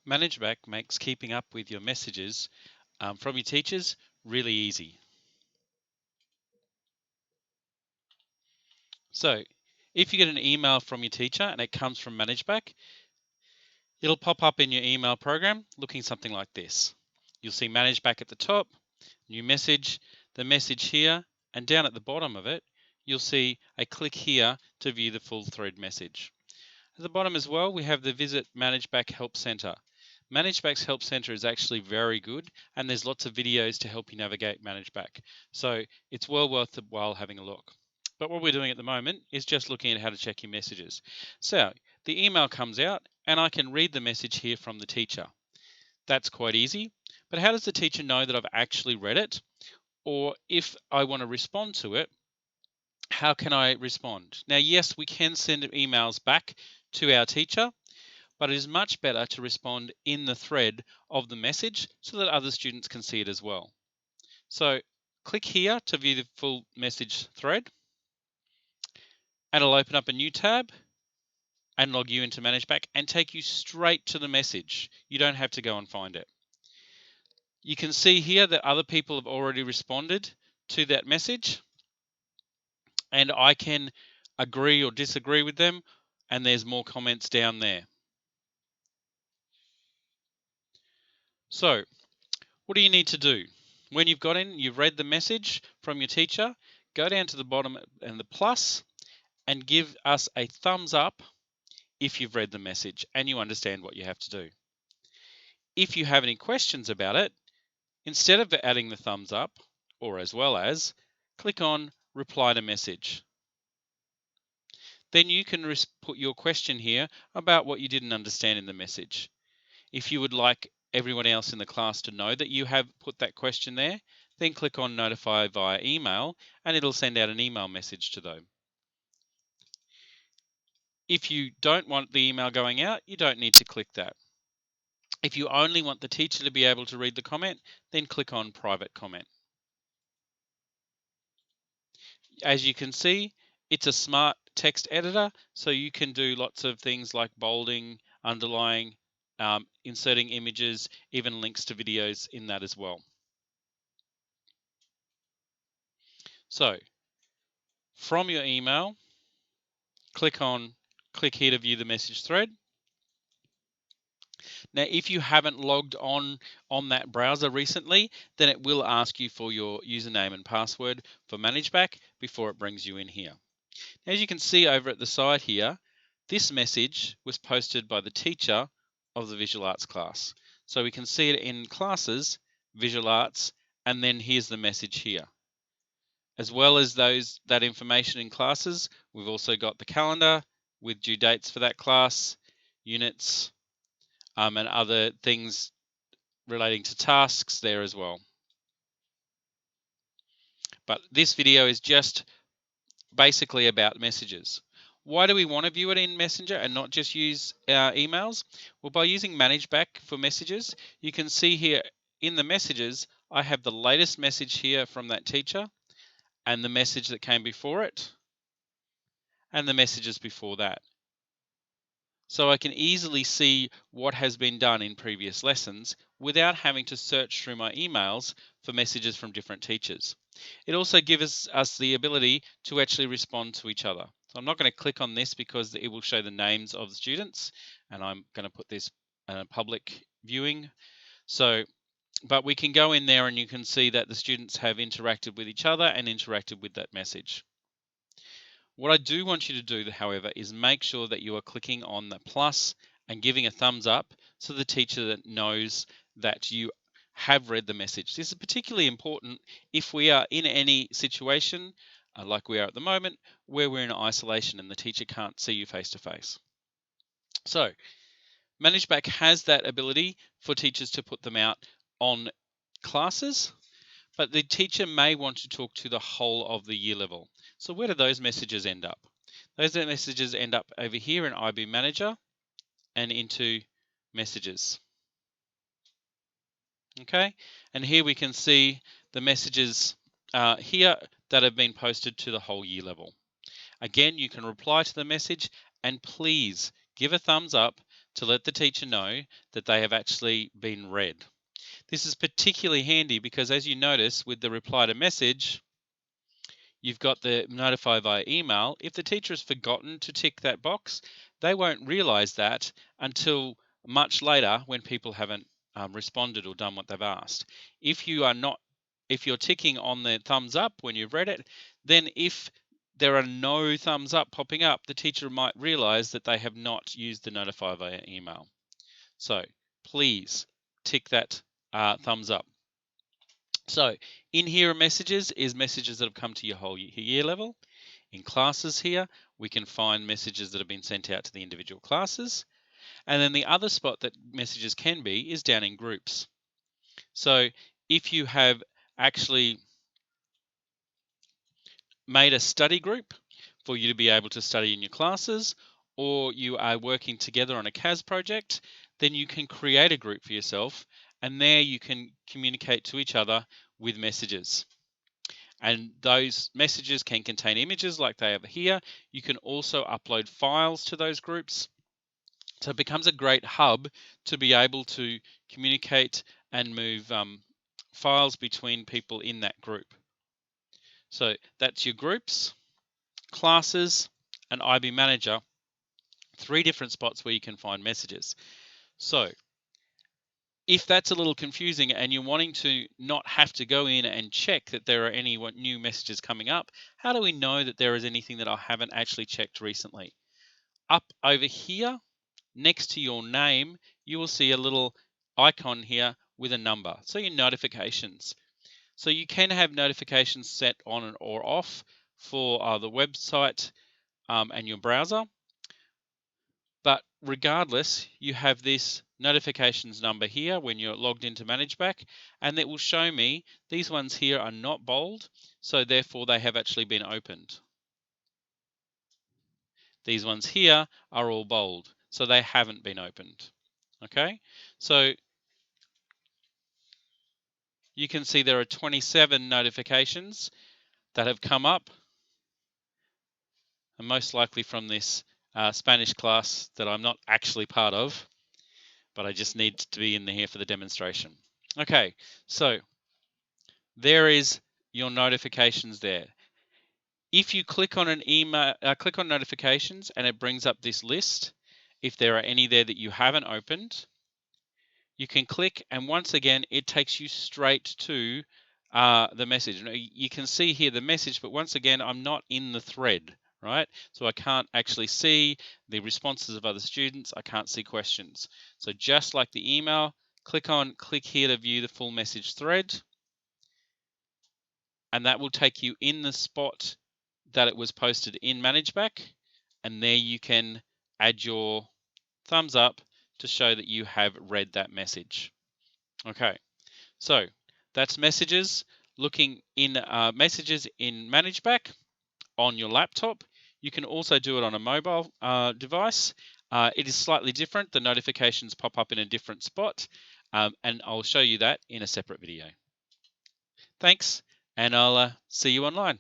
Managebac makes keeping up with your messages from your teachers really easy. So if you get an email from your teacher and it comes from Managebac, it'll pop up in your email program looking something like this. You'll see Managebac at the top, new message, the message here, and down at the bottom of it, you'll see a click here to view the full thread message. At the bottom as well, we have the Visit Managebac Help Center. Managebac's Help Center is actually very good, and there's lots of videos to help you navigate Managebac. So it's well worth the while having a look. But what we're doing at the moment is just looking at how to check your messages. So the email comes out, and I can read the message here from the teacher. That's quite easy. But how does the teacher know that I've actually read it? Or if I want to respond to it, how can I respond? Now, yes, we can send emails back to our teacher, but it is much better to respond in the thread of the message so that other students can see it as well. So click here to view the full message thread, and it'll open up a new tab and log you into Managebac and take you straight to the message. You don't have to go and find it. You can see here that other people have already responded to that message, and I can agree or disagree with them, and there's more comments down there. So what do you need to do? When you've got in, you've read the message from your teacher, go down to the bottom and the plus and give us a thumbs up if you've read the message and you understand what you have to do. If you have any questions about it, instead of adding the thumbs up, or as well as, click on reply to message. Then you can put your question here about what you didn't understand in the message. If you would like everyone else in the class to know that you have put that question there, then click on notify via email and it'll send out an email message to them. If you don't want the email going out, you don't need to click that. If you only want the teacher to be able to read the comment, then click on private comment. As you can see, it's a smart text editor, so you can do lots of things like bolding, underlining, inserting images, even links to videos in that as well. So from your email, click here to view the message thread. Now, if you haven't logged on that browser recently, then it will ask you for your username and password for Managebac before it brings you in here. As you can see over at the side here, this message was posted by the teacher of the visual arts class. So we can see it in classes, visual arts, and then here's the message here. As well as that information in classes, we've also got the calendar with due dates for that class, units, and other things relating to tasks there as well. But this video is just basically about messages. Why do we want to view it in Messenger and not just use our emails? Well, by using Managebac for messages, you can see here in the messages, I have the latest message here from that teacher and the message that came before it and the messages before that. So I can easily see what has been done in previous lessons without having to search through my emails for messages from different teachers. It also gives us the ability to actually respond to each other. So I'm not going to click on this because it will show the names of the students, and I'm going to put this public viewing. But we can go in there and you can see that the students have interacted with each other and interacted with that message. What I do want you to do, however, is make sure that you are clicking on the plus and giving a thumbs up so the teacher that knows that you have read the message. This is particularly important if we are in any situation, like we are at the moment, where we're in isolation and the teacher can't see you face to face. So Managebac has that ability for teachers to put them out on classes, but the teacher may want to talk to the whole of the year level. So where do those messages end up? Those messages end up over here in IB Manager and into messages. Okay, and here we can see the messages here that have been posted to the whole year level. Again, you can reply to the message and please give a thumbs up to let the teacher know that they have actually been read. This is particularly handy because, as you notice with the reply to message, you've got the notify via email. If the teacher has forgotten to tick that box, they won't realize that until much later when people haven't responded or done what they've asked. If you're ticking on the thumbs up when you've read it, then if there are no thumbs up popping up, the teacher might realize that they have not used the notify via email. So please tick that thumbs up. So in here messages is messages that have come to your whole year level. In classes here, we can find messages that have been sent out to the individual classes. And then the other spot that messages can be is down in groups. So if you have actually made a study group for you to be able to study in your classes, or you are working together on a CAS project, then you can create a group for yourself, and there you can communicate to each other with messages. And those messages can contain images like they have here. You can also upload files to those groups. So it becomes a great hub to be able to communicate and move files between people in that group. So that's your groups, classes, and IB Manager, 3 different spots where you can find messages. So if that's a little confusing and you're wanting to not have to go in and check that there are any new messages coming up, how do we know that there is anything that I haven't actually checked recently? Up over here, next to your name, you will see a little icon here with a number. So your notifications. So you can have notifications set on or off for the website and your browser. But regardless, you have this notifications number here when you're logged into Managebac, and it will show me these ones here are not bold, so therefore they have actually been opened. These ones here are all bold, so they haven't been opened. Okay, so you can see there are 27 notifications that have come up, and most likely from this Spanish class that I'm not actually part of, but I just need to be in here for the demonstration. Okay, so there is your notifications there. If you click on an email, click on notifications, and it brings up this list. If there are any there that you haven't opened, you can click, and once again, it takes you straight to the message. Now, you can see here the message, but once again, I'm not in the thread, right? So I can't actually see the responses of other students. I can't see questions. So just like the email, click here to view the full message thread, and that will take you in the spot that it was posted in Managebac, and there you can add your thumbs up to show that you have read that message. Okay, so that's messages. Looking in messages in Managebac on your laptop. You can also do it on a mobile device. It is slightly different. The notifications pop up in a different spot, and I'll show you that in a separate video. Thanks, and I'll see you online.